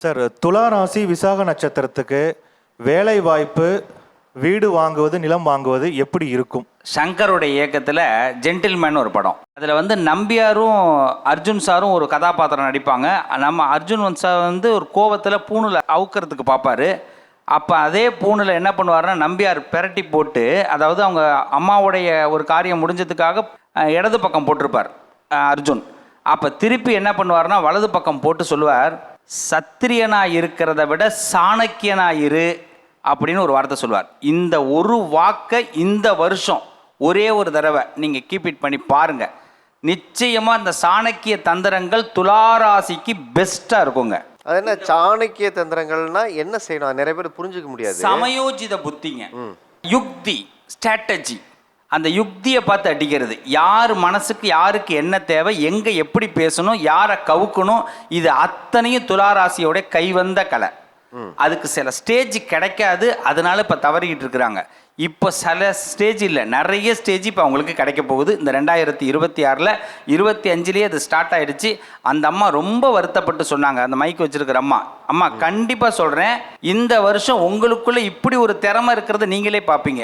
Sir, துலா ராசி விசாக நட்சத்திரத்துக்கு வேலை வாய்ப்பு, வீடு வாங்குவது, நிலம் வாங்குவது எப்படி இருக்கும்? சங்கருடைய இயக்கத்தில் ஜென்டில்மேன் ஒரு படம். அதில் வந்து நம்பியாரும் அர்ஜுன் சாரும் ஒரு கதாபாத்திரம் நடிப்பாங்க. நம்ம அர்ஜுன் சார் வந்து ஒரு கோவத்தில் பூணில் அவுக்கிறதுக்கு பார்ப்பாரு. அப்போ அதே பூணில் என்ன பண்ணுவார்னா, நம்பியார் பெரட்டி போட்டு, அதாவது அவங்க அம்மாவுடைய ஒரு காரியம் முடிஞ்சதுக்காக இடது பக்கம் போட்டிருப்பார் அர்ஜுன். அப்போ திருப்பி என்ன பண்ணுவார்னா, வலது பக்கம் போட்டு சொல்லுவார், சத்திரியனாக இருக்கிறத விட சாணக்கியனாக இரு அப்படின்னு ஒரு வார்த்தை சொல்லுவார். இந்த ஒரு வாக்கை இந்த வருஷம் ஒரே ஒரு தடவை நீங்கள் கீப் இட் பண்ணி பாருங்கள். நிச்சயமாக இந்த சாணக்கிய தந்திரங்கள் துளாராசிக்கு பெஸ்ட்டாக இருக்குங்க. அது என்ன சாணக்கிய தந்திரங்கள்னா என்ன செய்யணும்? நிறைய பேர் புரிஞ்சுக்க முடியாது. சமயோஜித புத்திங்க, யுக்தி, ஸ்ட்ராட்டஜி. அந்த யுக்தியை பார்த்து அடிக்கிறது. யார் மனசுக்கு யாருக்கு என்ன தேவை, எங்கே எப்படி பேசணும், யாரை கவுக்கணும், இது அத்தனையும் துளாராசியோட கைவந்த கலை. அதுக்கு சில ஸ்டேஜ் கிடைக்காது, அதனால இப்போ தவறிக்கிட்டு இருக்கிறாங்க. இப்போ சில ஸ்டேஜ் இல்லை, நிறைய ஸ்டேஜ் இப்போ அவங்களுக்கு கிடைக்க போகுது. இந்த 2026 25 அது ஸ்டார்ட் ஆகிடுச்சு. அந்த அம்மா ரொம்ப வருத்தப்பட்டு சொன்னாங்க, அந்த மைக் வச்சிருக்கிற அம்மா கண்டிப்பாக சொல்கிறேன், இந்த வருஷம் உங்களுக்குள்ளே இப்படி ஒரு திறமை இருக்கிறத நீங்களே பார்ப்பீங்க.